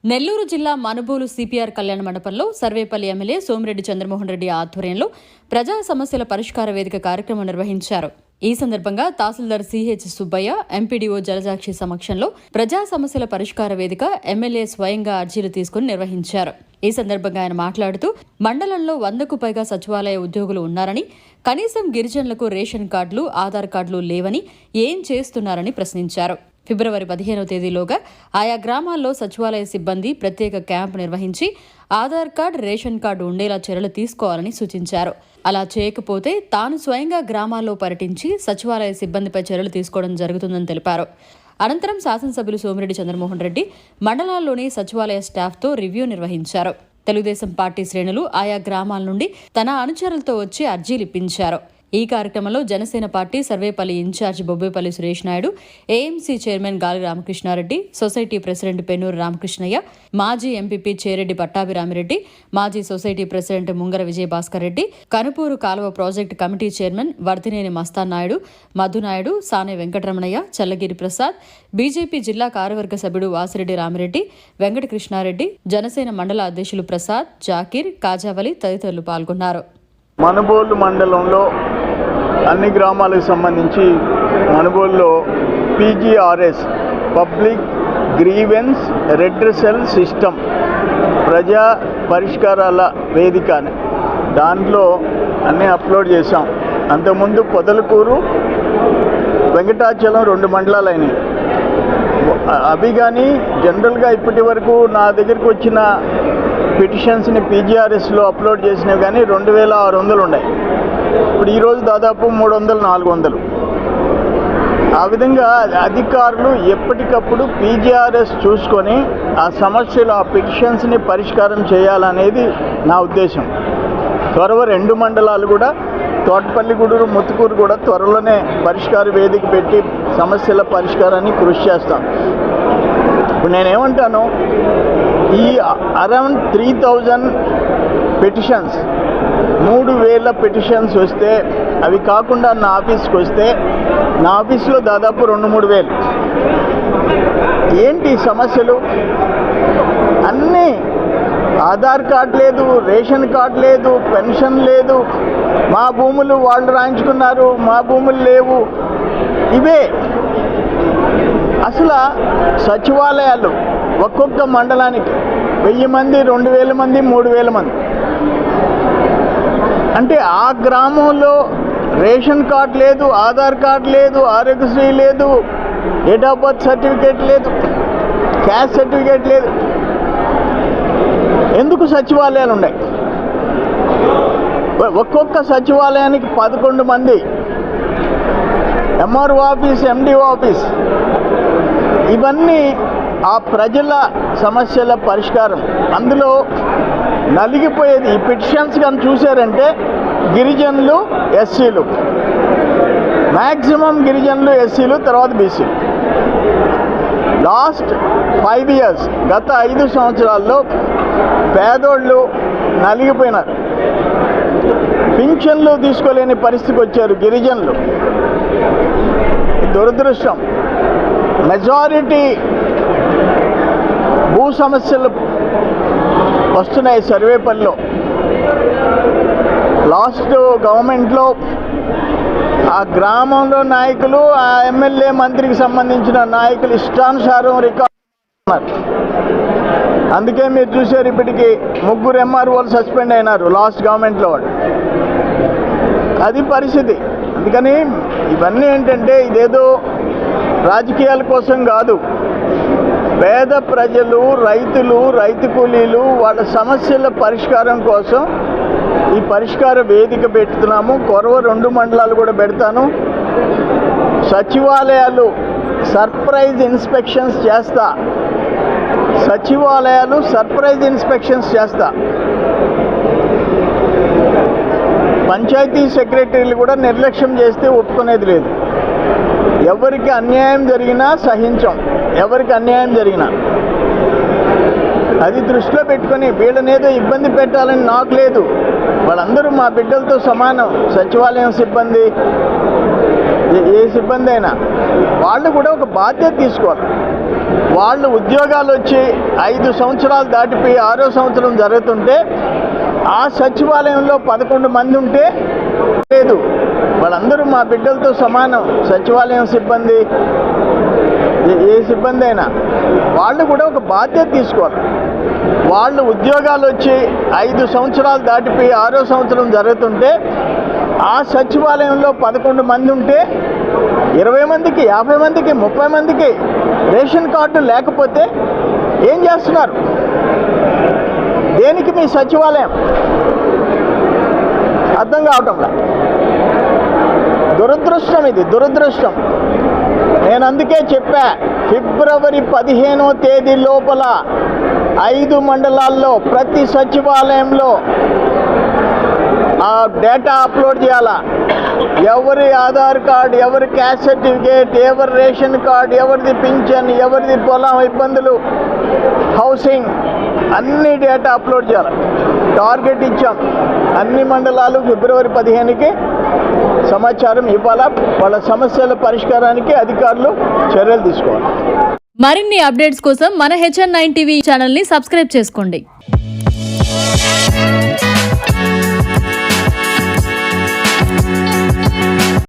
నెల్లూరు జిల్లా మనుబోలు సిపిఆర్ కళ్యాణ మండపంలో సర్వేపల్లి ఎమ్మెల్యే సోమిరెడ్డి చంద్రమోహన్ రెడ్డి ఆధ్వర్యంలో ప్రజా సమస్యల పరిష్కార వేదిక కార్యక్రమం నిర్వహించారు. ఈ సందర్భంగా తహసీల్దార్ సిహెచ్ సుబ్బయ్య, ఎంపీడీఓ జలజాక్షి సమక్షంలో ప్రజా సమస్యల పరిష్కార వేదిక ఎమ్మెల్యే స్వయంగా అర్జీలు తీసుకుని నిర్వహించారు. ఈ సందర్భంగా ఆయన మాట్లాడుతూ మండలంలో 100కు పైగా సచివాలయ ఉద్యోగులు ఉన్నారని, కనీసం గిరిజనులకు రేషన్ కార్డులు, ఆధార్ కార్డులు లేవని ఏం చేస్తున్నారని ప్రశ్నించారు. ఫిబ్రవరి 15వ తేదీలోగా ఆయా గ్రామాల్లో సచివాలయ సిబ్బంది ప్రత్యేక క్యాంపు నిర్వహించి ఆధార్ కార్డు, రేషన్ కార్డు ఉండేలా చర్యలు తీసుకోవాలని సూచించారు. అలా చేయకపోతే తాను స్వయంగా గ్రామాల్లో పర్యటించి సచివాలయ సిబ్బందిపై చర్యలు తీసుకోవడం జరుగుతుందని తెలిపారు. అనంతరం శాసనసభ్యులు సోమిరెడ్డి చంద్రమోహన్ రెడ్డి మండలాల్లోని సచివాలయ స్టాఫ్తో రివ్యూ నిర్వహించారు. తెలుగుదేశం పార్టీ శ్రేణులు ఆయా గ్రామాల నుండి తన అనుచరులతో వచ్చి అర్జీలిప్పించారు. ఈ కార్యక్రమంలో Janasena party Sarvepalli incharge Bobbepalli Suresh Naidu, AMC chairman Gali Ramakrishnareddy, society president Pennuru Ramakrishnaiah, మాజీ ఎంపీపీ చేరెడ్డి పట్టాభిరామిరెడ్డి, మాజీ సొసైటీ ప్రెసిడెంట్ ముంగర విజయభాస్కర్ రెడ్డి, కనుపూరు కాలువ project committee chairman Varthineni Mastan Naidu, Madhunaidu, Sane Venkataramanaiah, Challagiri Prasad, BJP జిల్లా కార్యవర్గ సభ్యుడు వాసిరెడ్డి రామిరెడ్డి, వెంకటకృష్ణారెడ్డి, జనసేన మండల అధ్యక్షులు ప్రసాద్, జాకీర్, కాజావలి తదితరులు పాల్గొన్నారు. మనుబోలు మండలంలో అన్ని గ్రామాలకు సంబంధించి మనుబోలులో PGRS public grievance redressal system ప్రజా పరిష్కారాల వేదిక దాంట్లో అన్నీ అప్లోడ్ చేశాం. అంతకుముందు పొదలకూరు, వెంకటాచలం 2 మండలాలు అయినాయి. అవి కానీ జనరల్గా ఇప్పటి వరకు నా దగ్గరికి వచ్చిన పిటిషన్స్ని పీజీఆర్ఎస్లో అప్లోడ్ చేసినవి కానీ 2600 ఉన్నాయి. ఇప్పుడు ఈరోజు దాదాపు 300-400. ఆ విధంగా అధికారులు ఎప్పటికప్పుడు పీజీఆర్ఎస్ చూసుకొని ఆ సమస్యలు, ఆ పిటిషన్స్ని పరిష్కారం చేయాలనేది నా ఉద్దేశం. త్వరలో 2 మండలాలు కూడా, తోటపల్లి గూడూరు, ముత్తుకూరు కూడా త్వరలోనే పరిష్కార వేదిక పెట్టి సమస్యల పరిష్కారాన్ని కృషి చేస్తాం. ఇప్పుడు నేనేమంటాను, ఈ అరౌండ్ 3000 పిటిషన్స్, 3000 పిటిషన్స్ వస్తే, అవి కాకుండా నా ఆఫీస్కి వస్తే, నా ఆఫీస్లో దాదాపు 2-3 వేలు. ఏంటి సమస్యలు? అన్నీ ఆధార్ కార్డు లేదు, రేషన్ కార్డు లేదు, పెన్షన్ లేదు, మా భూములు వాళ్ళు రాయించుకున్నారు, మా భూములు లేవు. ఇవే అసలు సచివాలయాలు ఒక్కొక్క మండలానికి 1000 మంది, 2000 మంది, 3000 మంది. అంటే ఆ గ్రామంలో రేషన్ కార్డు లేదు, ఆధార్ కార్డు లేదు, ఆరోగ్యశ్రీ లేదు, డేట్ ఆఫ్ బర్త్ సర్టిఫికేట్ లేదు, క్యాస్ట్ సర్టిఫికేట్ లేదు. ఎందుకు సచివాలయాలు ఉన్నాయి? ఒక్కొక్క సచివాలయానికి 11 మంది, ఎంఆర్ఓ ఆఫీస్, ఎండిఓ ఆఫీస్. ఇవన్నీ ఆ ప్రజల సమస్యల పరిష్కారం. అందులో నలిగిపోయేది ఈ పిటిషన్స్ కానీ చూశారంటే గిరిజనులు, ఎస్సీలు, మ్యాక్సిమం గిరిజనులు, ఎస్సీలు, తర్వాత బీసీలు. లాస్ట్ 5 years, గత 5 సంవత్సరాల్లో పేదోళ్ళు నలిగిపోయినారు. పింఛన్లు తీసుకోలేని పరిస్థితికి వచ్చారు గిరిజనులు. దురదృష్టం. మెజారిటీ భూ సమస్యలు వస్తున్నాయి సర్వేపల్లిలో. లాస్ట్ గవర్నమెంట్లో ఆ గ్రామంలో నాయకులు, ఆ ఎమ్మెల్యే, మంత్రికి సంబంధించిన నాయకులు ఇష్టానుసారం రికార్డు. అందుకే మీరు చూసారు, ఇప్పటికీ 3 ఎంఆర్ఓలు సస్పెండ్ అయినారు లాస్ట్ గవర్నమెంట్లో వాళ్ళు. అది పరిస్థితి. అందుకని ఇవన్నీ ఏంటంటే ఇదేదో రాజకీయాల కోసం కాదు. పేద ప్రజలు, రైతులు, రైతు కూలీలు, వాళ్ళ సమస్యల పరిష్కారం కోసం ఈ పరిష్కార వేదిక పెడుతున్నాము. కొరవ 2 మండలాలు కూడా పెడతాను. సచివాలయాలు సర్ప్రైజ్ ఇన్స్పెక్షన్స్ చేస్తా. సచివాలయాలు సర్ప్రైజ్ ఇన్స్పెక్షన్స్ చేస్తా. పంచాయతీ సెక్రటరీలు కూడా నిర్లక్ష్యం చేస్తే ఒప్పుకునేది లేదు. ఎవరికి అన్యాయం జరిగినా సహించం. ఎవరికి అన్యాయం జరిగినా అది దృష్టిలో పెట్టుకొని వీళ్ళనేదో ఇబ్బంది పెట్టాలని నాకు లేదు. వాళ్ళందరూ మా బిడ్డలతో సమానం. సచివాలయం సిబ్బంది, ఏ సిబ్బంది అయినా వాళ్ళు కూడా ఒక బాధ్యత తీసుకోవాలి. వాళ్ళు ఉద్యోగాలు వచ్చి 5 సంవత్సరాలు దాటిపోయి 6వ సంవత్సరం జరుగుతుంటే ఆ సచివాలయంలో 11 మంది ఉంటే లేదు, వాళ్ళందరూ మా బిడ్డలతో సమానం. సచివాలయం సిబ్బంది, ఏ సిబ్బంది అయినా వాళ్ళు కూడా ఒక బాధ్యత తీసుకోవాలి. వాళ్ళు ఉద్యోగాలు వచ్చి 5 సంవత్సరాలు దాటిపోయి 6వ సంవత్సరం జరుగుతుంటే ఆ సచివాలయంలో 11 మంది ఉంటే 20 మందికి, 50 మందికి, 30 మందికి రేషన్ కార్డు లేకపోతే ఏం చేస్తున్నారు? దేనికి మీ సచివాలయం? అర్థం కావటంలా. దురదృష్టం, ఇది దురదృష్టం. నేను అందుకే చెప్పా, ఫిబ్రవరి 15వ తేదీ లోపల 5 మండలాల్లో ప్రతి సచివాలయంలో ఆ డేటా అప్లోడ్ చేయాలా. ఎవరి ఆధార్ కార్డు, ఎవరి క్యాస్ట్ సర్టిఫికేట్, ఎవరి రేషన్ కార్డు, ఎవరిది పింఛన్, ఎవరిది పొలం ఇబ్బందులు, హౌసింగ్, అన్ని డేటా అప్లోడ్ చేయాలి. టార్గెట్ ఇచ్చాం. అన్ని మండలాలు ఫిబ్రవరి 15కి సమాచారం ఇవ్వాలా. వాళ్ళ సమస్యల పరిష్కారానికి అధికారులు చర్యలు తీసుకోవాలి. మరిన్ని అప్డేట్స్ కోసం మన HN9 టీవీ ఛానల్ని సబ్స్క్రైబ్ చేసుకోండి.